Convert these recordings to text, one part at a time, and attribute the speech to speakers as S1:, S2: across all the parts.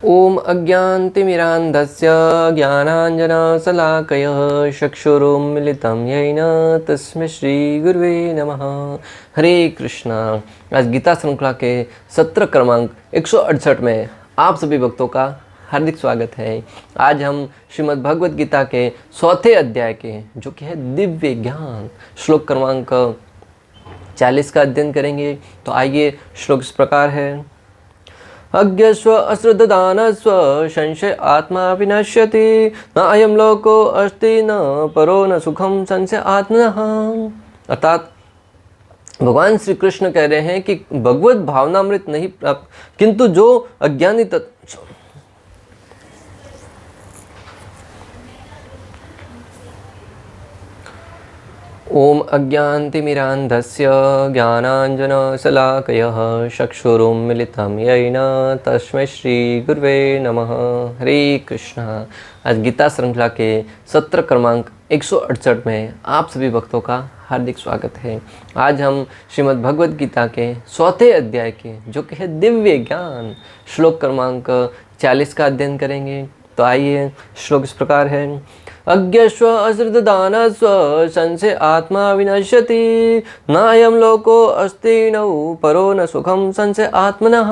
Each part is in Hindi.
S1: ॐ अज्ञानतिमिरान्धस्य ज्ञानाञ्जनशलाकया चक्षुरुन्मिलितं येन तस्मै श्रीगुरुवे नमः। हरे कृष्णा। आज गीता श्रृंखला के सत्र क्रमांक 168 में आप सभी भक्तों का हार्दिक स्वागत है। आज हम श्रीमद् भगवद गीता के 4थे अध्याय के जो कि है दिव्य ज्ञान श्लोक क्रमांक 40 का अध्ययन करेंगे। तो आइए, श्लोक इस प्रकार है। अज्ञस्व अश्रद्धानस्व संशय आत्मा विनश्यति न अयम लोको अस्ति न परो न सुखम संशय आत्मनः। अर्थात भगवान श्री कृष्ण कह रहे हैं कि भगवत भावनामृत नहीं प्राप्त, किंतु जो अज्ञानी ओम अज्ञानतिमिरान्धस्य ज्ञानाञ्जनशलाकया चक्षुरुन्मिलितं येन तस्मै श्रीगुरुवे नमः। हरे कृष्णा। आज गीता श्रृंखला के सत्र क्रमांक 168 में आप सभी भक्तों का हार्दिक स्वागत है। आज हम श्रीमद् भगवद गीता के 4थे अध्याय के जो कि है दिव्य ज्ञान श्लोक क्रमांक 40 का अध्ययन करेंगे। तो आइए, श्लोक इस प्रकार है। अज्ञस्व अश्रद्धानस्व संशय आत्मा विनश्यति नायं लोको अस्ति न परो न सुखम संशय आत्मनः।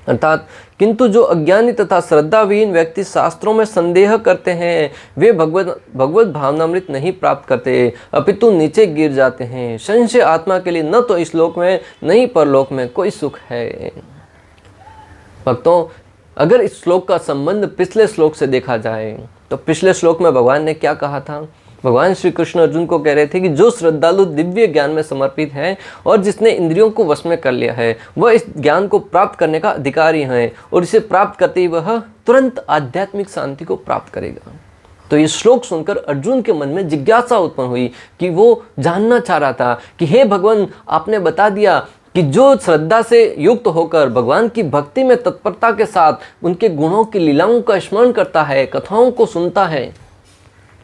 S1: अर्थात किंतु जो अज्ञानी तथा श्रद्धाविहीन व्यक्ति शास्त्रों में संदेह करते हैं वे भगवत भावनामृत नहीं प्राप्त करते, अपितु नीचे गिर जाते हैं। संशय आत्मा के लिए न तो इस लोक में न ही परलोक में कोई सुख है। भक्तों, अगर इस श्लोक का संबंध पिछले श्लोक से देखा जाए तो पिछले श्लोक में भगवान ने क्या कहा था। भगवान श्री कृष्ण अर्जुन को कह रहे थे कि जो श्रद्धालु दिव्य ज्ञान में समर्पित है और जिसने इंद्रियों को वश में कर लिया है वह इस ज्ञान को प्राप्त करने का अधिकारी है और इसे प्राप्त करते ही वह तुरंत आध्यात्मिक शांति को प्राप्त करेगा। तो ये श्लोक सुनकर अर्जुन के मन में जिज्ञासा उत्पन्न हुई कि वो जानना चाह रहा था कि हे भगवान, आपने बता दिया कि जो श्रद्धा से युक्त होकर भगवान की भक्ति में तत्परता के साथ उनके गुणों की लीलाओं का स्मरण करता है, कथाओं को सुनता है,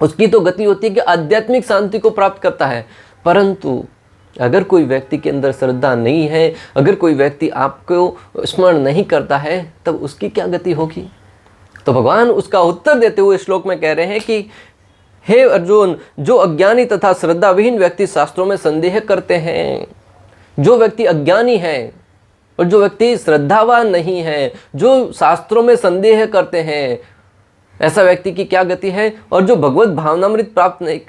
S1: उसकी तो गति होती है कि आध्यात्मिक शांति को प्राप्त करता है। परंतु अगर कोई व्यक्ति के अंदर श्रद्धा नहीं है, अगर कोई व्यक्ति आपको स्मरण नहीं करता है, तब उसकी क्या गति होगी। तो भगवान उसका उत्तर देते हुए श्लोक में कह रहे हैं कि हे अर्जुन, जो अज्ञानी तथा श्रद्धाविहीन व्यक्ति शास्त्रों में संदेह करते हैं, जो व्यक्ति अज्ञानी है और जो व्यक्ति श्रद्धावान नहीं है, जो शास्त्रों में संदेह करते हैं, ऐसा व्यक्ति की क्या गति है। और जो भगवत भावनामृत प्राप्त नहीं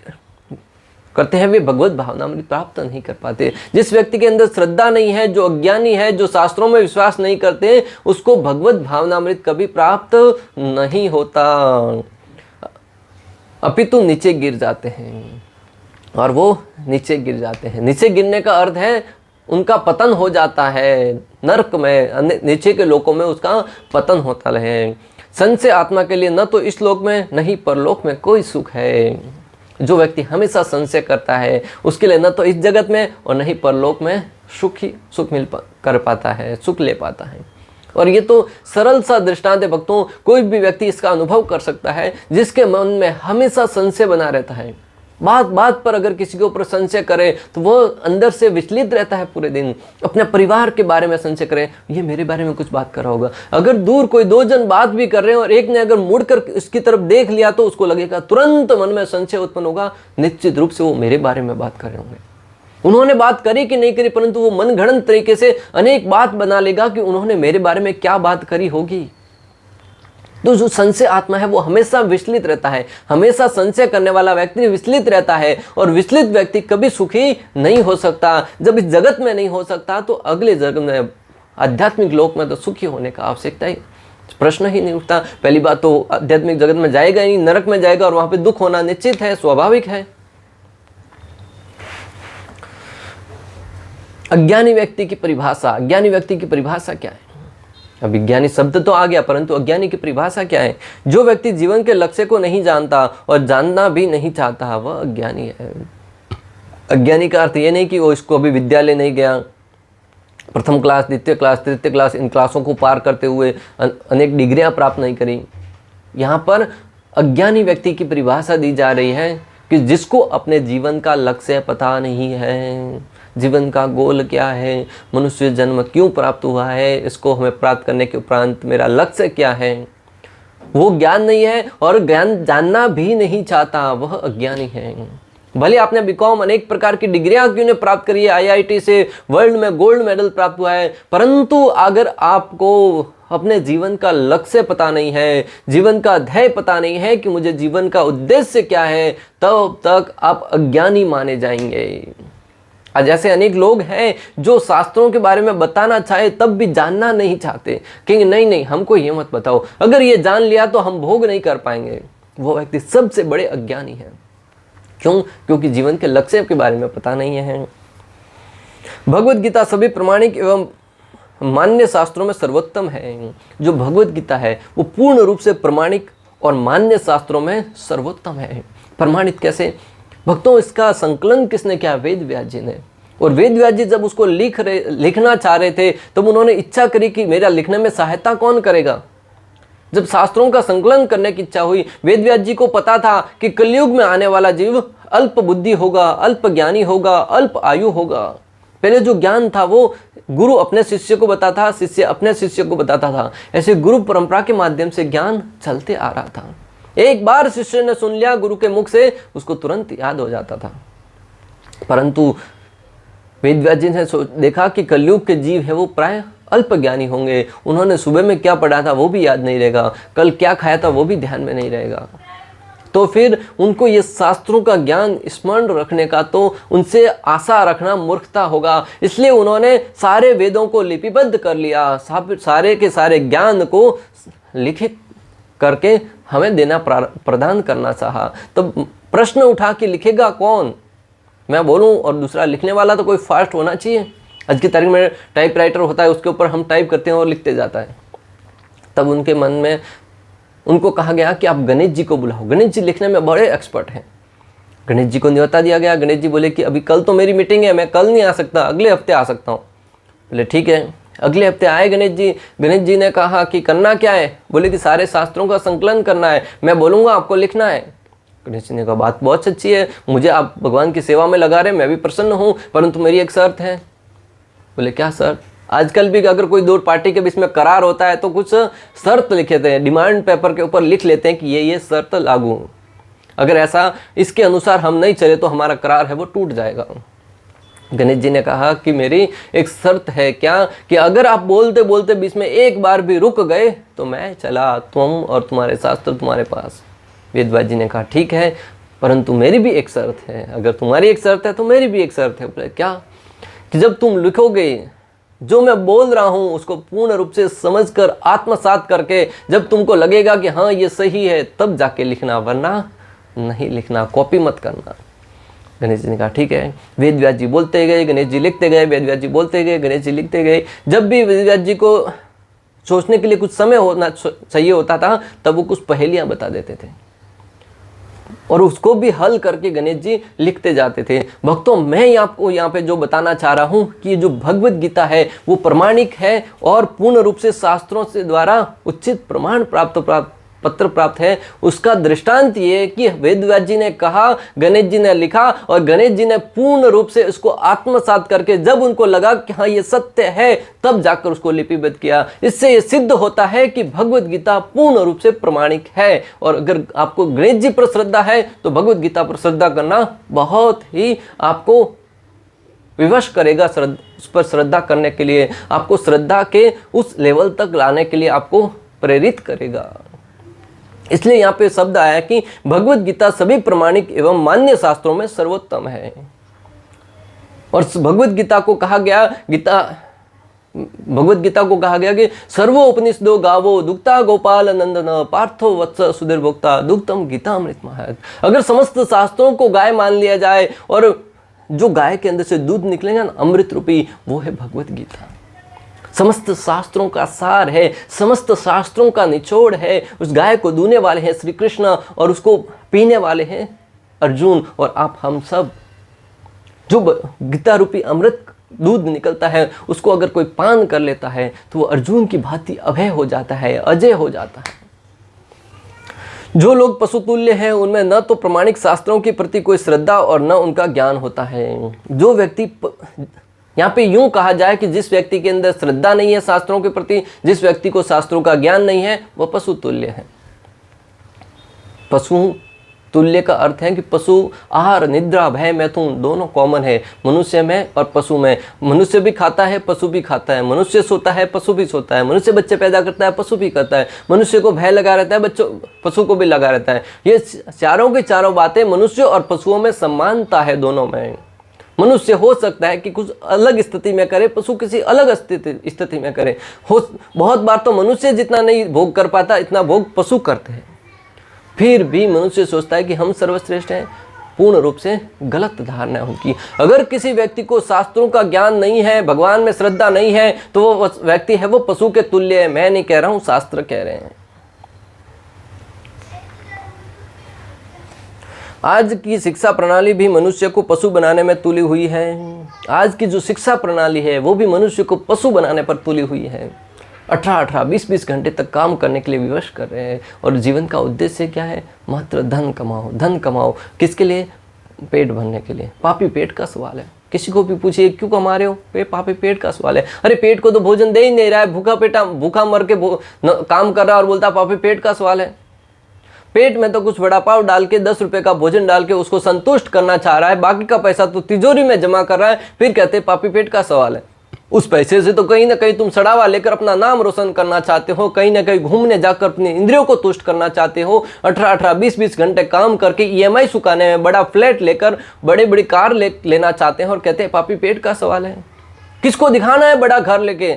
S1: करते हैं वे भगवत भावनामृत प्राप्त नहीं कर पाते। जिस व्यक्ति के अंदर श्रद्धा नहीं है, जो अज्ञानी है, जो शास्त्रों में विश्वास नहीं करते, उसको भगवत भावनामृत कभी प्राप्त नहीं होता, अपितु नीचे गिर जाते हैं। और वो नीचे गिर जाते हैं, नीचे गिरने का अर्थ है उनका पतन हो जाता है, नरक में, नीचे के लोकों में उसका पतन होता है। संशय आत्मा के लिए न तो इस लोक में न ही परलोक में कोई सुख है। जो व्यक्ति हमेशा संशय करता है उसके लिए न तो इस जगत में और न ही परलोक में सुख कर पाता है, सुख ले पाता है। और ये तो सरल सा दृष्टांत है भक्तों, कोई भी व्यक्ति इसका अनुभव कर सकता है जिसके मन में हमेशा संशय बना रहता है। बात बात पर अगर किसी के ऊपर संशय करे तो वो अंदर से विचलित रहता है पूरे दिन। अपने परिवार के बारे में संशय करे, ये मेरे बारे में कुछ बात कर रहा होगा। अगर दूर कोई दो जन बात भी कर रहे हैं और एक ने अगर मुड़कर इसकी तरफ देख लिया तो उसको लगेगा, तुरंत मन में संशय उत्पन्न होगा, निश्चित रूप से वो मेरे बारे में बात कर रहे होंगे। उन्होंने बात करी कि नहीं करी, परंतु वो मनगढ़ंत तरीके से अनेक बात बना लेगा कि उन्होंने मेरे बारे में क्या बात करी होगी। तो जो संशय आत्मा है वो हमेशा विचलित रहता है, हमेशा संशय करने वाला व्यक्ति विचलित रहता है और विचलित व्यक्ति कभी सुखी नहीं हो सकता। जब इस जगत में नहीं हो सकता तो अगले जगत में, आध्यात्मिक लोक में तो सुखी होने का आवश्यकता ही प्रश्न ही नहीं उठता। पहली बात तो आध्यात्मिक जगत में जाएगा ही नहीं, नरक में जाएगा और वहां पे दुख होना निश्चित है, स्वाभाविक है। अज्ञानी व्यक्ति की परिभाषा क्या है। अब विज्ञानी शब्द तो आ गया, परंतु अज्ञानी की परिभाषा क्या है। जो व्यक्ति जीवन के लक्ष्य को नहीं जानता और जानना भी नहीं चाहता वह अज्ञानी है। अज्ञानी का अर्थ ये नहीं कि वो इसको अभी विद्यालय नहीं गया, प्रथम क्लास, द्वितीय क्लास, तृतीय क्लास, इन क्लासों को पार करते हुए अनेक डिग्रियां प्राप्त नहीं करी। यहाँ पर अज्ञानी व्यक्ति की परिभाषा दी जा रही है कि जिसको अपने जीवन का लक्ष्य पता नहीं है, जीवन का गोल क्या है, मनुष्य जन्म क्यों प्राप्त हुआ है, इसको हमें प्राप्त करने के उपरांत मेरा लक्ष्य क्या है, वो ज्ञान नहीं है और ज्ञान जानना भी नहीं चाहता, वह अज्ञानी है। भले आपने बीकॉम अनेक प्रकार की डिग्रियां क्यों नहीं प्राप्त करी है, आईआईटी से वर्ल्ड में गोल्ड मेडल प्राप्त हुआ है, परंतु अगर आपको अपने जीवन का लक्ष्य पता नहीं है, जीवन का ध्येय पता नहीं है कि मुझे जीवन का उद्देश्य क्या है, तब तक आप अज्ञानी माने जाएंगे। आज ऐसे अनेक लोग हैं जो शास्त्रों के बारे में बताना चाहे तब भी जानना नहीं चाहते, कहेंगे नहीं नहीं हमको ये मत बताओ, अगर ये जान लिया तो हम भोग नहीं कर पाएंगे। वो व्यक्ति सबसे बड़े अज्ञानी है। क्यों? क्योंकि जीवन के लक्ष्य के बारे में पता नहीं है। भगवत गीता सभी प्रमाणिक एवं मान्य शास्त्रों में सर्वोत्तम है। जो भगवत गीता है वो पूर्ण रूप से प्रमाणिक और मान्य शास्त्रों में सर्वोत्तम है। प्रमाणित कैसे? भक्तों, इसका संकलन किसने किया? वेद व्यास जी ने। और वेद व्यास जी जब उसको लिखना चाह रहे थे तब उन्होंने इच्छा करी कि मेरा लिखने में सहायता कौन करेगा। जब शास्त्रों का संकलन करने की इच्छा हुई, वेद व्यास जी को पता था कि कलयुग में आने वाला जीव अल्प बुद्धि होगा, अल्प ज्ञानी होगा, अल्प आयु होगा। पहले जो ज्ञान था वो गुरु अपने शिष्य को बताता था, शिष्य अपने शिष्य को बताता था। ऐसे गुरु परंपरा के माध्यम से ज्ञान चलते आ रहा था। एक बार शिष्य ने सुन लिया गुरु के मुख से, उसको तुरंत याद हो जाता था। परंतु वेद व्यास जी ने देखा कि कलयुग के जीव है वो प्राय अल्प ज्ञानी होंगे। उन्होंने सुबह में क्या पढ़ा था वो भी याद नहीं रहेगा, कल क्या खाया था वो भी ध्यान में नहीं रहेगा। तो फिर उनको ये शास्त्रों का ज्ञान स्मरण रखने का तो उनसे आशा रखना मूर्खता होगा। इसलिए उन्होंने सारे वेदों को लिपिबद्ध कर लिया, सारे के सारे ज्ञान को लिखित करके हमें देना प्रदान करना चाहा। तो प्रश्न उठा कि लिखेगा कौन? मैं बोलूं और दूसरा लिखने वाला तो कोई फास्ट होना चाहिए। आज की तारीख में टाइपराइटर होता है, उसके ऊपर हम टाइप करते हैं और लिखते जाता है। तब उनके मन में उनको कहा गया कि आप गणेश जी को बुलाओ, गणेश जी लिखने में बड़े एक्सपर्ट हैं। गणेश जी को न्योता दिया गया। गणेश जी बोले कि अभी कल तो मेरी मीटिंग है, मैं कल नहीं आ सकता, अगले हफ्ते आ सकता हूँ। बोले ठीक है। अगले हफ्ते आए गणेश जी। गणेश जी ने कहा कि करना क्या है? बोले कि सारे शास्त्रों का संकलन करना है, मैं बोलूँगा आपको लिखना है। गणेश जी ने कहा बात बहुत अच्छी है, मुझे आप भगवान की सेवा में लगा रहे, मैं भी प्रसन्न हूँ, परंतु मेरी एक शर्त है। बोले क्या शर्त? आजकल भी अगर कोई दो पार्टी के बीच में करार होता है तो कुछ शर्त लिखे थे, डिमांड पेपर के ऊपर लिख लेते हैं कि ये शर्त लागू, अगर ऐसा इसके अनुसार हम नहीं चले तो हमारा करार है वो टूट जाएगा। गणेश जी ने कहा कि मेरी एक शर्त है क्या, कि अगर आप बोलते बोलते बीच में एक बार भी रुक गए तो मैं चला, तुम और तुम्हारे शास्त्र तुम्हारे पास। वेद व्यास जी ने कहा ठीक है, परंतु मेरी भी एक शर्त है। अगर तुम्हारी एक शर्त है तो मेरी भी एक शर्त है। बोले क्या? कि जब तुम लिखोगे जो मैं बोल रहा हूं उसको पूर्ण रूप से समझकर आत्मसात करके जब तुमको लगेगा कि हाँ ये सही है तब जाके लिखना, वरना नहीं लिखना, कॉपी मत करना। गणेश जी ने कहा ठीक है। वेद व्यास जी बोलते गए, गणेश जी लिखते गए, वेद व्यास जी बोलते गए, गणेश जी लिखते गए। जब भी वेद व्यास जी को सोचने के लिए कुछ समय होना चाहिए होता था तब वो कुछ पहेलियां बता देते थे और उसको भी हल करके गणेश जी लिखते जाते थे। भक्तों, मैं आपको यहाँ पे जो बताना चाह रहा हूँ कि जो भगवत गीता है वो प्रमाणिक है और पूर्ण रूप से शास्त्रों से द्वारा उचित प्रमाण पत्र प्राप्त है। उसका दृष्टांत ये कि वेद व्यास जी ने कहा, गणेश जी ने लिखा और गणेश जी ने पूर्ण रूप से इसको आत्मसात करके जब उनको लगा कि हाँ ये सत्य है तब जाकर उसको लिपिबद्ध किया। इससे ये सिद्ध होता है कि भगवत गीता पूर्ण रूप से प्रमाणिक है। और अगर आपको गणेश जी पर श्रद्धा है तो भगवत गीता पर श्रद्धा करना बहुत ही आपको विवश करेगा। उस पर श्रद्धा करने के लिए, आपको श्रद्धा के उस लेवल तक लाने के लिए आपको प्रेरित करेगा। इसलिए यहाँ पे शब्द आया कि भगवत गीता सभी प्रमाणिक एवं मान्य शास्त्रों में सर्वोत्तम है। और भगवत गीता को कहा गया कि सर्वोपनिषदो गावो दुग्धा गोपाल नंदन पार्थो वत्स सुधीर भोक्ता दुग्धम गीता अमृत महत्। अगर समस्त शास्त्रों को गाय मान लिया जाए और जो गाय के अंदर से दूध निकलेगा ना अमृत रूपी, वो है भगवत गीता। समस्त शास्त्रों का सार है, समस्त शास्त्रों का निचोड़ है। उस गाय को दूने वाले हैं श्री कृष्ण और उसको पीने वाले हैं अर्जुन और आप हम सब। जो गीता रूपी अमृत दूध निकलता है उसको अगर कोई पान कर लेता है तो वो अर्जुन की भांति अभय हो जाता है, अजय हो जाता है। जो लोग पशुतुल्य हैं उनमें न तो प्रमाणिक शास्त्रों के प्रति कोई श्रद्धा और न उनका ज्ञान होता है। जो व्यक्ति यहाँ पे यूं कहा जाए कि जिस व्यक्ति के अंदर श्रद्धा नहीं है शास्त्रों के प्रति, जिस व्यक्ति को शास्त्रों का ज्ञान नहीं है, वह पशुतुल्य है। पशु तुल्य का अर्थ है कि पशु आहार, निद्रा, भय, मैथुन दोनों कॉमन है मनुष्य में और पशु में। मनुष्य भी खाता है, पशु भी खाता है। मनुष्य सोता है, पशु भी सोता है। मनुष्य बच्चे पैदा करता है, पशु भी करता है। मनुष्य को भय लगा रहता है, पशु को भी लगा रहता है। ये चारों की चारों बातें मनुष्य और पशुओं में समानता है दोनों में। मनुष्य हो सकता है कि कुछ अलग स्थिति में करे, पशु किसी अलग स्थिति में करे। बहुत बार तो मनुष्य जितना नहीं भोग कर पाता इतना भोग पशु करते हैं। फिर भी मनुष्य सोचता है कि हम सर्वश्रेष्ठ हैं। पूर्ण रूप से गलत धारणा है उनकी। अगर किसी व्यक्ति को शास्त्रों का ज्ञान नहीं है, भगवान में श्रद्धा नहीं है, तो वो व्यक्ति है वो पशु के तुल्य है। मैं नहीं कह रहा हूं, शास्त्र कह रहे हैं। आज की शिक्षा प्रणाली भी मनुष्य को पशु बनाने में तुली हुई है। आज की जो शिक्षा प्रणाली है वो भी मनुष्य को पशु बनाने पर तुली हुई है। 18-18, 20-20 घंटे तक काम करने के लिए विवश कर रहे हैं। और जीवन का उद्देश्य क्या है? मात्र धन कमाओ, धन कमाओ। किसके लिए? पेट भरने के लिए। पापी पेट का सवाल है। किसी को भी पूछिए क्यों कमा रहे हो? पापी पेट का सवाल है। अरे पेट को तो भोजन दे ही नहीं रहा है, भूखा मर के काम कर रहा है और बोलता पापी पेट का सवाल है। पेट में तो कुछ वड़ा पाव डाल के 10 रुपए का भोजन डाल के उसको संतुष्ट करना चाह रहा है, बाकी का पैसा तो तिजोरी में जमा कर रहा है। फिर कहते हैं पापी पेट का सवाल है। उस पैसे से तो कहीं ना कहीं तुम सड़ावा लेकर अपना नाम रोशन करना चाहते हो, कहीं ना कहीं घूमने जाकर अपनी इंद्रियों को तुष्ट करना चाहते हो। 18-18, 20-20 घंटे काम करके EMI चुकाने में बड़ा फ्लैट लेकर बड़ी बड़ी कार लेना चाहते हैं और कहते हैं पापी पेट का सवाल है। किसको दिखाना है बड़ा घर लेके?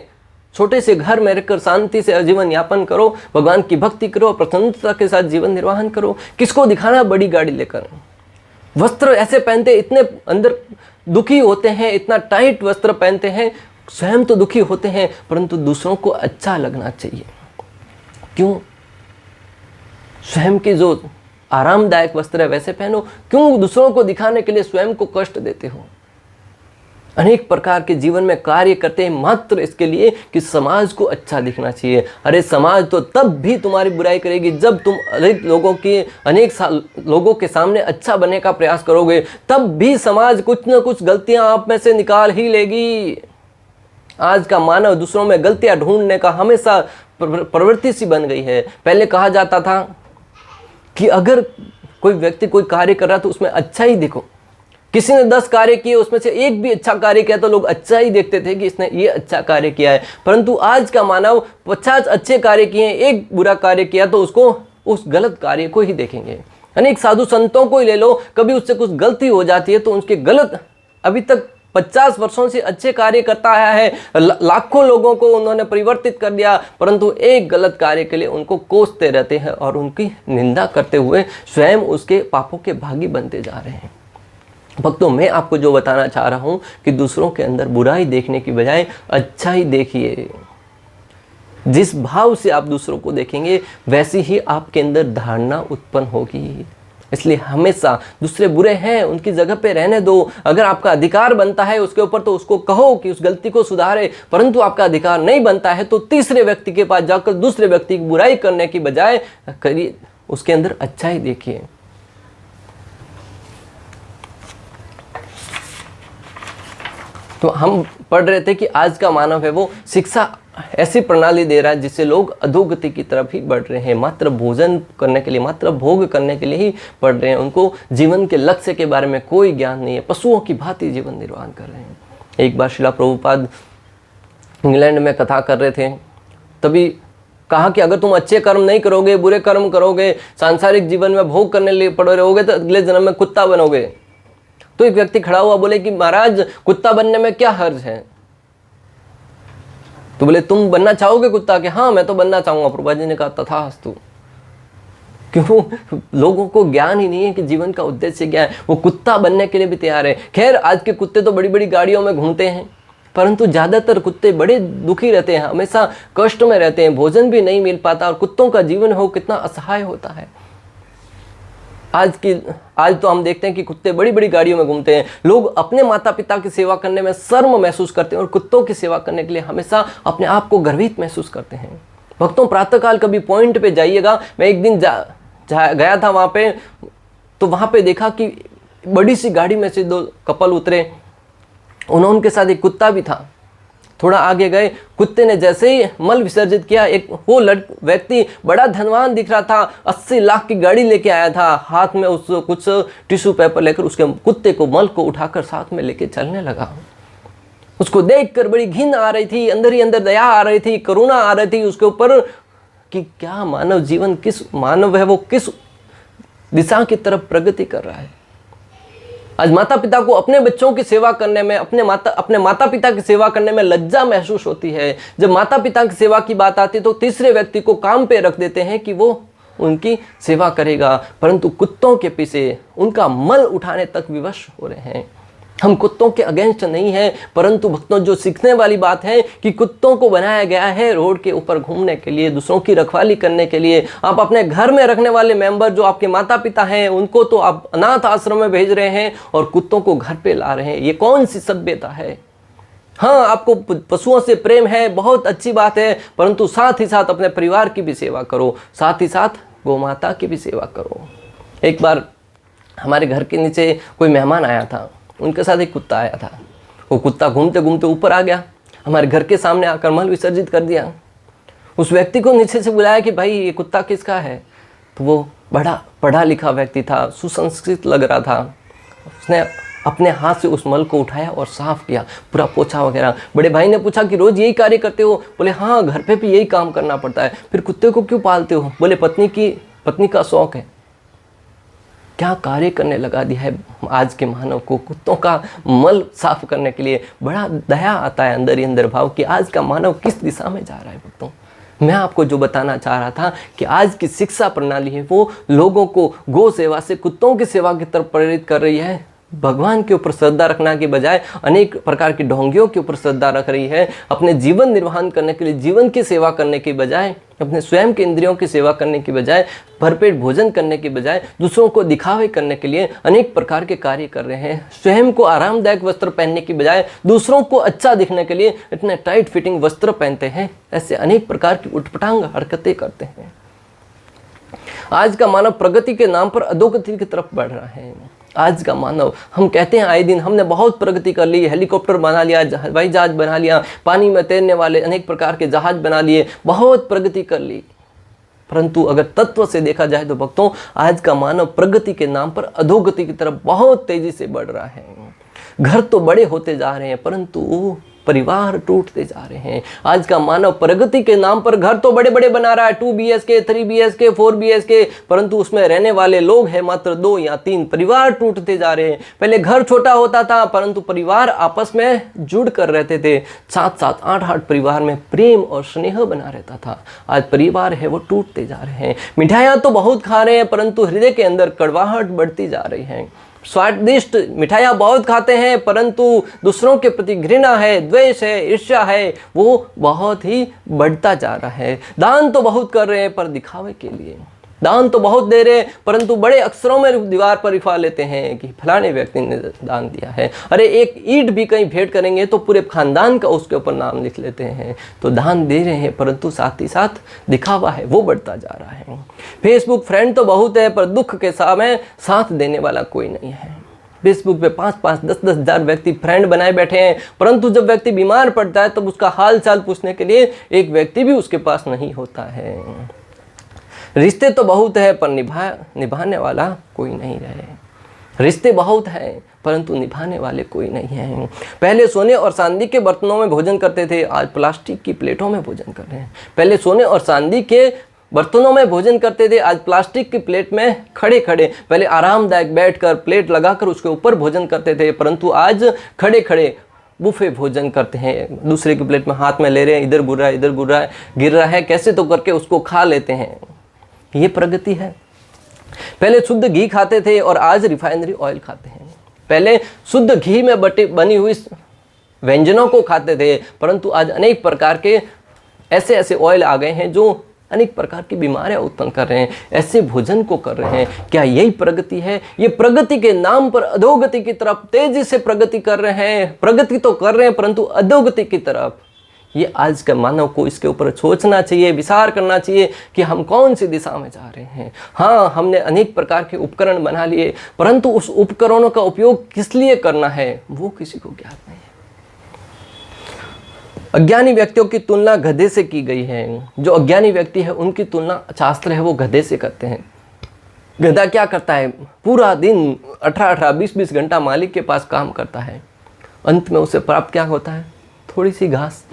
S1: छोटे से घर में रहकर शांति से जीवन यापन करो, भगवान की भक्ति करो, प्रसन्नता के साथ जीवन निर्वाहन करो। किसको दिखाना है बड़ी गाड़ी लेकर? वस्त्र ऐसे पहनते, इतने अंदर दुखी होते हैं, इतना टाइट वस्त्र पहनते हैं, स्वयं तो दुखी होते हैं परंतु दूसरों को अच्छा लगना चाहिए। क्यों? स्वयं के जो आरामदायक वस्त्र है वैसे पहनो। क्यों दूसरों को दिखाने के लिए स्वयं को कष्ट देते हो? अनेक प्रकार के जीवन में कार्य करते हैं मात्र इसके लिए कि समाज को अच्छा दिखना चाहिए। अरे समाज तो तब भी तुम्हारी बुराई करेगी जब तुम अनेक लोगों के सामने अच्छा बनने का प्रयास करोगे। तब भी समाज कुछ न कुछ गलतियां आप में से निकाल ही लेगी। आज का मानव दूसरों में गलतियां ढूंढने का हमेशा प्रवृत्ति सी बन गई है। पहले कहा जाता था कि अगर कोई व्यक्ति कोई कार्य कर रहा तो उसमें अच्छा ही देखो। किसी ने 10 कार्य किए, उसमें से एक भी अच्छा कार्य किया तो लोग अच्छा ही देखते थे कि इसने ये अच्छा कार्य किया है। परंतु आज का मानव 50 अच्छे कार्य किए, एक बुरा कार्य किया तो उसको उस गलत कार्य को ही देखेंगे। अनेक साधु संतों को ही ले लो, कभी उससे कुछ गलती हो जाती है तो उनके गलत, अभी तक 50 वर्षों से अच्छे कार्य करता आया है, लाखों लोगों को उन्होंने परिवर्तित कर दिया, परंतु एक गलत कार्य के लिए उनको कोसते रहते हैं और उनकी निंदा करते हुए स्वयं उसके पापों के भागी बनते जा रहे हैं। भक्तों, मैं आपको जो बताना चाह रहा हूं कि दूसरों के अंदर बुराई देखने की बजाय अच्छा ही देखिए। जिस भाव से आप दूसरों को देखेंगे वैसी ही आपके अंदर धारणा उत्पन्न होगी। इसलिए हमेशा दूसरे बुरे हैं उनकी जगह पे रहने दो। अगर आपका अधिकार बनता है उसके ऊपर तो उसको कहो कि उस गलती को सुधारे, परंतु आपका अधिकार नहीं बनता है तो तीसरे व्यक्ति के पास जाकर दूसरे व्यक्ति की बुराई करने की बजाय करिए उसके अंदर अच्छा ही देखिए। तो हम पढ़ रहे थे कि आज का मानव है वो शिक्षा ऐसी प्रणाली दे रहा है जिससे लोग अधोगति की तरफ ही बढ़ रहे हैं। मात्र भोजन करने के लिए, मात्र भोग करने के लिए ही बढ़ रहे हैं। उनको जीवन के लक्ष्य के बारे में कोई ज्ञान नहीं है। पशुओं की भांति जीवन निर्वाह कर रहे हैं। एक बार श्रीला प्रभुपाद इंग्लैंड में कथा कर रहे थे, तभी कहा कि अगर तुम अच्छे कर्म नहीं करोगे, बुरे कर्म करोगे, सांसारिक जीवन में भोग करने लिए पड़े रहोगे तो अगले जन्म में कुत्ता बनोगे। तो एक व्यक्ति खड़ा हुआ बोले कि महाराज कुत्ता बनने में क्या हर्ज है? तो बोले तुम बनना चाहोगे कुत्ता के? हाँ मैं तो बनना चाहूंगा। प्रभुपाद जी ने कहा तथास्तु। क्यों? लोगों को ज्ञान ही नहीं है कि जीवन का उद्देश्य क्या है। वो कुत्ता बनने के लिए भी तैयार है। खैर आज के कुत्ते तो बड़ी बड़ी गाड़ियों में घूमते हैं, परंतु ज्यादातर कुत्ते बड़े दुखी रहते हैं, हमेशा कष्ट में रहते हैं, भोजन भी नहीं मिल पाता और कुत्तों का जीवन हो कितना असहाय होता है। आज तो हम देखते हैं कि कुत्ते बड़ी बड़ी गाड़ियों में घूमते हैं। लोग अपने माता पिता की सेवा करने में शर्म महसूस करते हैं और कुत्तों की सेवा करने के लिए हमेशा अपने आप को गर्वित महसूस करते हैं। भक्तों, प्रातःकाल कभी पॉइंट पे जाइएगा। मैं एक दिन गया था वहाँ पे, तो वहाँ पे देखा कि बड़ी सी गाड़ी में से 2 कपल उतरे, उनके साथ एक कुत्ता भी था। थोड़ा आगे गए, कुत्ते ने जैसे ही मल विसर्जित किया, एक वो व्यक्ति बड़ा धनवान दिख रहा था, 80 लाख की गाड़ी लेके आया था, हाथ में उस कुछ टिश्यू पेपर लेकर उसके कुत्ते को मल को उठाकर साथ में लेके चलने लगा। उसको देखकर बड़ी घिन आ रही थी, अंदर ही अंदर दया आ रही थी, करुणा आ रही थी उसके ऊपर कि क्या मानव जीवन, किस मानव है वो, किस दिशा की तरफ प्रगति कर रहा है। आज माता पिता को अपने बच्चों की सेवा करने में, अपने माता पिता की सेवा करने में लज्जा महसूस होती है। जब माता पिता की सेवा की बात आती है तो तीसरे व्यक्ति को काम पे रख देते हैं कि वो उनकी सेवा करेगा, परंतु कुत्तों के पीछे उनका मल उठाने तक विवश हो रहे हैं। हम कुत्तों के अगेंस्ट नहीं है, परंतु भक्तों जो सीखने वाली बात है कि कुत्तों को बनाया गया है रोड के ऊपर घूमने के लिए, दूसरों की रखवाली करने के लिए। आप अपने घर में रखने वाले मेंबर जो आपके माता पिता हैं, उनको तो आप अनाथ आश्रम में भेज रहे हैं और कुत्तों को घर पे ला रहे हैं। ये कौन सी सभ्यता है? हाँ, आपको पशुओं से प्रेम है, बहुत अच्छी बात है, परंतु साथ ही साथ अपने परिवार की भी सेवा करो, साथ ही साथ गौ माता की भी सेवा करो। एक बार हमारे घर के नीचे कोई मेहमान आया था, उनके साथ एक कुत्ता आया था। वो कुत्ता घूमते घूमते ऊपर आ गया, हमारे घर के सामने आकर मल विसर्जित कर दिया। उस व्यक्ति को नीचे से बुलाया कि भाई ये कुत्ता किसका है? तो वो बड़ा पढ़ा लिखा व्यक्ति था, सुसंस्कृत लग रहा था। उसने अपने हाथ से उस मल को उठाया और साफ किया, पूरा पोछा वगैरह। बड़े भाई ने पूछा कि रोज यही कार्य करते हो? बोले हाँ, घर पे भी यही काम करना पड़ता है। फिर कुत्ते को क्यों पालते हो? बोले पत्नी का शौक है। क्या कार्य करने लगा दिया है आज के मानव को, कुत्तों का मल साफ करने के लिए। बड़ा दया आता है अंदर ही अंदर भाव कि आज का मानव किस दिशा में जा रहा है। भक्तों, मैं आपको जो बताना चाह रहा था कि आज की शिक्षा प्रणाली है वो लोगों को गौ सेवा से कुत्तों की सेवा की तरफ प्रेरित कर रही है। भगवान के ऊपर श्रद्धा रखना के बजाय अनेक प्रकार की ढोंगियों के ऊपर श्रद्धा रख रही है। अपने जीवन निर्वाहन करने के लिए, जीवन की सेवा करने के बजाय, अपने स्वयं के इंद्रियों की सेवा करने के बजाय, भरपेट भोजन करने के बजाय दूसरों को दिखावे करने के लिए अनेक प्रकार के कार्य कर रहे हैं। स्वयं को आरामदायक वस्त्र पहनने की बजाय दूसरों को अच्छा दिखने के लिए इतने टाइट फिटिंग वस्त्र पहनते हैं। ऐसे अनेक प्रकार की उटपटांग हरकतें करते हैं। आज का मानव प्रगति के नाम पर अधोगति की तरफ बढ़ रहा है। आज का मानव, हम कहते हैं आए दिन हमने बहुत प्रगति कर ली, हेलीकॉप्टर बना लिया, हवाई जहाज बना लिया, पानी में तैरने वाले अनेक प्रकार के जहाज बना लिए, बहुत प्रगति कर ली। परंतु अगर तत्व से देखा जाए तो भक्तों, आज का मानव प्रगति के नाम पर अधोगति की तरफ बहुत तेजी से बढ़ रहा है। घर तो बड़े होते जा रहे हैं, परंतु परिवार टूटते जा रहे हैं। आज का मानव प्रगति के नाम पर घर तो बड़े बड़े बना रहा है, 2 BHK, 3 BHK, 4 BHK, परंतु उसमें रहने वाले लोग हैं मात्र 2 या 3। परिवार टूटते जा रहे हैं। पहले घर छोटा होता था, परंतु परिवार आपस में जुड़ कर रहते थे। 7-7, 8-8 परिवार में प्रेम और स्नेह बना रहता था। आज परिवार है वो टूटते जा रहे हैं। मिठाइयाँ तो बहुत खा रहे हैं, परंतु हृदय के अंदर कड़वाहट बढ़ती जा रही है। स्वादिष्ट मिठाइयाँ बहुत खाते हैं, परंतु दूसरों के प्रति घृणा है, द्वेष है, ईर्ष्या है, वो बहुत ही बढ़ता जा रहा है। दान तो बहुत कर रहे हैं पर दिखावे के लिए। दान तो बहुत दे रहे हैं, परंतु बड़े अक्षरों में दीवार पर लिखवा लेते हैं कि फलाने व्यक्ति ने दान दिया है। अरे एक ईंट भी कहीं भेंट करेंगे तो पूरे खानदान का उसके ऊपर नाम लिख लेते हैं। तो दान दे रहे हैं, परंतु साथ ही साथ दिखावा है वो बढ़ता जा रहा है। फेसबुक फ्रेंड तो बहुत है, पर दुख के समय साथ देने वाला कोई नहीं है। फेसबुक पे 5-5, 10-10 हज़ार व्यक्ति फ्रेंड बनाए बैठे हैं, परंतु जब व्यक्ति बीमार पड़ता है तब उसका हाल चाल पूछने के लिए एक व्यक्ति भी उसके पास नहीं होता है। रिश्ते तो बहुत है, पर निभाने वाला कोई नहीं रहे। रिश्ते बहुत हैं, परंतु निभाने वाले कोई नहीं हैं। पहले सोने और चांदी के बर्तनों में भोजन करते थे, आज प्लास्टिक की प्लेटों में भोजन कर रहे हैं। पहले सोने और चांदी के बर्तनों में भोजन करते थे, आज प्लास्टिक की प्लेट में खड़े खड़े, पहले आरामदायक बैठकर प्लेट लगाकर उसके ऊपर भोजन करते थे, परंतु आज खड़े खड़े बुफे भोजन करते हैं। दूसरे की प्लेट में हाथ में ले रहे हैं, इधर गिर रहा है, इधर गिर रहा है, कैसे तो करके उसको खा लेते हैं। ये प्रगति है। पहले शुद्ध घी खाते थे और आज रिफाइनरी ऑयल खाते हैं। पहले शुद्ध घी में बनी हुई व्यंजनों को खाते थे, परंतु आज अनेक प्रकार के ऐसे ऑयल आ गए हैं जो अनेक प्रकार की बीमारियां उत्पन्न कर रहे हैं। ऐसे भोजन को कर रहे हैं। क्या यही प्रगति है? ये प्रगति के नाम पर अधोगति की तरफ तेजी से प्रगति कर रहे हैं। प्रगति तो कर रहे हैं, परंतु अधोगति की तरफ। ये आज के मानव को इसके ऊपर सोचना चाहिए, विचार करना चाहिए कि हम कौन सी दिशा में जा रहे हैं। हाँ, हमने अनेक प्रकार के उपकरण बना लिए, परंतु उस उपकरणों का उपयोग किस लिए करना है वो किसी को ज्ञात नहीं है। अज्ञानी व्यक्तियों की तुलना गधे से की गई है। जो अज्ञानी व्यक्ति है उनकी तुलना शास्त्र है वो गधे से करते हैं। गधा क्या करता है? पूरा दिन 18-18, 20-20 घंटा मालिक के पास काम करता है। अंत में उसे प्राप्त क्या होता है? थोड़ी सी घास।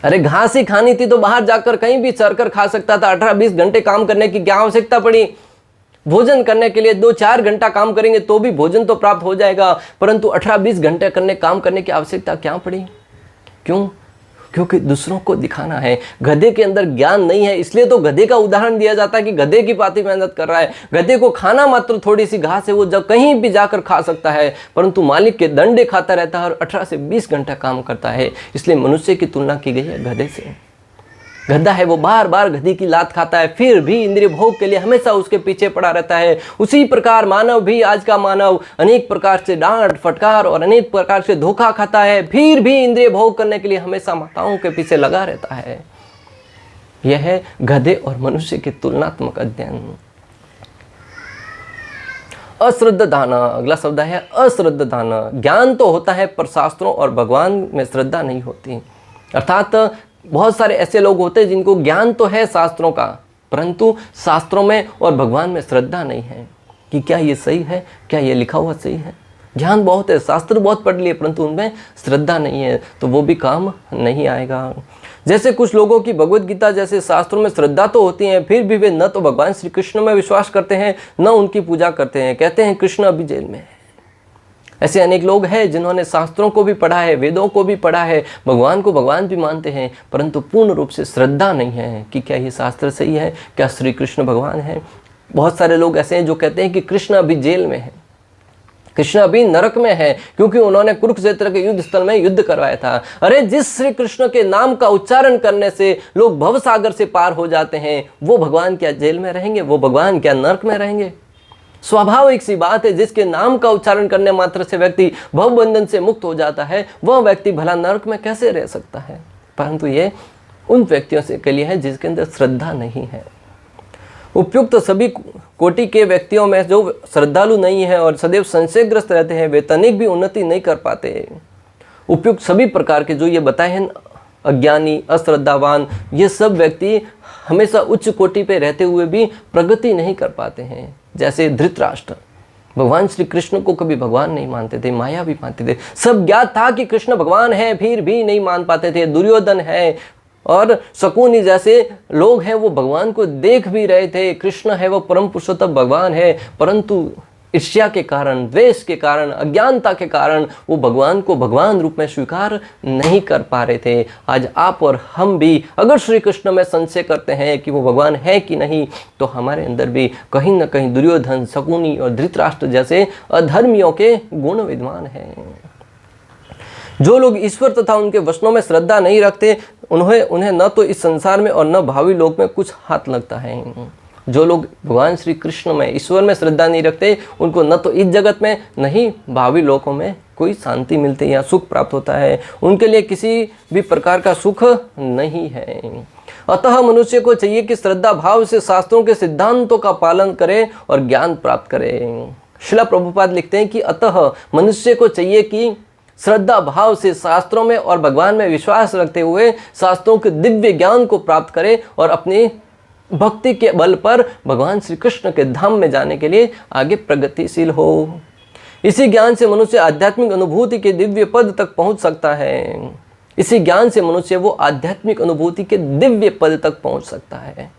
S1: अरे घास ही खानी थी तो बाहर जाकर कहीं भी चरकर खा सकता था। 18-20 घंटे काम करने की क्या आवश्यकता पड़ी? भोजन करने के लिए 2-4 घंटा काम करेंगे तो भी भोजन तो प्राप्त हो जाएगा, परंतु 18-20 घंटे काम करने की आवश्यकता क्या पड़ी? क्यों? क्योंकि दूसरों को दिखाना है। गधे के अंदर ज्ञान नहीं है, इसलिए तो गधे का उदाहरण दिया जाता है कि गधे की भांति मेहनत कर रहा है। गधे को खाना मात्र थोड़ी सी घास है, वो जब कहीं भी जाकर खा सकता है, परंतु मालिक के दंडे खाता रहता है और 18 से 20 घंटा काम करता है। इसलिए मनुष्य की तुलना की गई है गधे से। गधा है वो बार बार गधी की लात खाता है, फिर भी इंद्रिय भोग के लिए हमेशा उसके पीछे पड़ा रहता है। उसी प्रकार मानव भी, आज का मानव अनेक प्रकार से डांट फटकार और अनेक प्रकार से धोखा खाता है, फिर भी इंद्रिय भोग करने के लिए हमेशा माताओं के पीछे लगा रहता है। यह है गधे और मनुष्य की तुलनात्मक अध्ययन। अश्रद्धाना, अगला शब्द है अश्रद्धाना। ज्ञान तो होता है पर शास्त्रों और भगवान में श्रद्धा नहीं होती। अर्थात बहुत सारे ऐसे लोग होते हैं जिनको ज्ञान तो है शास्त्रों का, परंतु शास्त्रों में और भगवान में श्रद्धा नहीं है कि क्या ये सही है, क्या ये लिखा हुआ सही है। ज्ञान बहुत है, शास्त्र बहुत पढ़ लिए, परंतु उनमें श्रद्धा नहीं है तो वो भी काम नहीं आएगा। जैसे कुछ लोगों की भगवत गीता जैसे शास्त्रों में श्रद्धा तो होती है, फिर भी वे न तो भगवान श्री कृष्ण में विश्वास करते हैं न उनकी पूजा करते हैं। कहते हैं कृष्ण अभी जेल में है। ऐसे अनेक लोग हैं जिन्होंने शास्त्रों को भी पढ़ा है, वेदों को भी पढ़ा है, भगवान को भगवान भी मानते हैं, परंतु पूर्ण रूप से श्रद्धा नहीं है कि क्या ये शास्त्र सही है, क्या श्री कृष्ण भगवान है। बहुत सारे लोग ऐसे हैं जो कहते हैं कि कृष्ण अभी जेल में है, कृष्ण अभी नरक में है, क्योंकि उन्होंने कुरुक्षेत्र के युद्ध स्थल में युद्ध करवाया था। अरे जिस श्री कृष्ण के नाम का उच्चारण करने से लोग भवसागर से पार हो जाते हैं, वो भगवान क्या जेल में रहेंगे? वो भगवान क्या नरक में रहेंगे? स्वाभाविक सी बात है, जिसके नाम का उच्चारण करने मात्र से व्यक्ति भवबंधन से मुक्त हो जाता है, वह व्यक्ति भला नरक में कैसे रह सकता है? परंतु ये उन व्यक्तियों से के लिए है जिसके अंदर श्रद्धा नहीं है। उपयुक्त सभी कोटि के व्यक्तियों में जो श्रद्धालु नहीं है और सदैव संशयग्रस्त रहते हैं, वे तनिक भी उन्नति नहीं कर पाते। उपयुक्त सभी प्रकार के जो ये बताए हैं, अज्ञानी, अश्रद्धावान, ये सब व्यक्ति हमेशा उच्च कोटि पे रहते हुए भी प्रगति नहीं कर पाते हैं। जैसे धृतराष्ट्र भगवान श्री कृष्ण को कभी भगवान नहीं मानते थे, माया भी मानते थे, सब ज्ञात था कि कृष्ण भगवान है, फिर भी नहीं मान पाते थे। दुर्योधन है और शकुनी जैसे लोग हैं, वो भगवान को देख भी रहे थे, कृष्ण है वो परम पुरुषोत्तम भगवान है, परंतु ईर्ष्या के कारण, द्वेष के कारण, अज्ञानता के कारण वो भगवान को भगवान रूप में स्वीकार नहीं कर पा रहे थे। आज आप और हम भी अगर श्री कृष्ण में संशय करते हैं कि वो भगवान है कि नहीं, तो हमारे अंदर भी कहीं न कहीं दुर्योधन, शकुनी और धृतराष्ट्र जैसे अधर्मियों के गुण विद्वान हैं। जो लोग ईश्वर तथा उनके वचनों में श्रद्धा नहीं रखते, उन्हें न तो इस संसार में और न भावी लोक में कुछ हाथ लगता है। जो लोग भगवान श्री कृष्ण में, ईश्वर में श्रद्धा नहीं रखते, उनको न तो इस जगत में न ही भावी लोकों में कोई शांति मिलती या सुख प्राप्त होता है। उनके लिए किसी भी प्रकार का सुख नहीं है। अतः मनुष्य को चाहिए कि श्रद्धा भाव से शास्त्रों के सिद्धांतों का पालन करे और ज्ञान प्राप्त करे। श्रील प्रभुपाद लिखते हैं कि अतः मनुष्य को चाहिए कि श्रद्धा भाव से शास्त्रों में और भगवान में विश्वास रखते हुए शास्त्रों के दिव्य ज्ञान को प्राप्त करे और अपनी भक्ति के बल पर भगवान श्री कृष्ण के धाम में जाने के लिए आगे प्रगतिशील हो। इसी ज्ञान से मनुष्य आध्यात्मिक अनुभूति के दिव्य पद तक पहुंच सकता है। इसी ज्ञान से मनुष्य वो आध्यात्मिक अनुभूति के दिव्य पद तक पहुंच सकता है।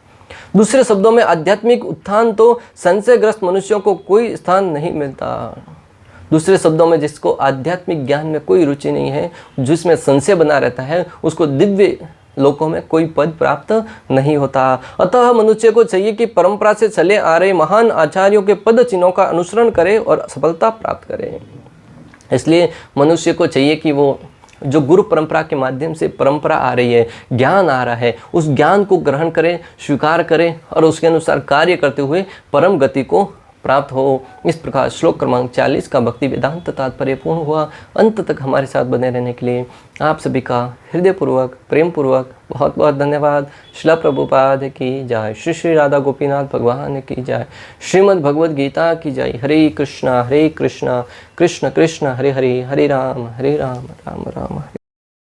S1: दूसरे शब्दों में आध्यात्मिक उत्थान तो संशयग्रस्त मनुष्यों को कोई स्थान नहीं मिलता। दूसरे शब्दों में जिसको आध्यात्मिक ज्ञान में कोई रुचि नहीं है, जिसमें संशय बना रहता है, उसको दिव्य लोकों में कोई पद प्राप्त नहीं होता। अतः मनुष्य को चाहिए कि परंपरा से चले आ रहे महान आचार्यों के पद चिन्हों का अनुसरण करे और सफलता प्राप्त करे। इसलिए मनुष्य को चाहिए कि वो जो गुरु परंपरा के माध्यम से परंपरा आ रही है, ज्ञान आ रहा है, उस ज्ञान को ग्रहण करे, स्वीकार करे और उसके अनुसार कार्य करते हुए परम गति को प्राप्त हो। इस प्रकार श्लोक क्रमांक 40 का भक्ति वेदांत तात्पर्य पूर्ण हुआ। अंत तक हमारे साथ बने रहने के लिए आप सभी का हृदयपूर्वक प्रेम पूर्वक बहुत बहुत धन्यवाद। श्रील प्रभुपाद की जय। श्री श्री राधा गोपीनाथ भगवान की जय। श्रीमद् भगवद गीता की जय। हरे कृष्णा कृष्ण कृष्ण हरे हरे, हरे राम राम राम हरे।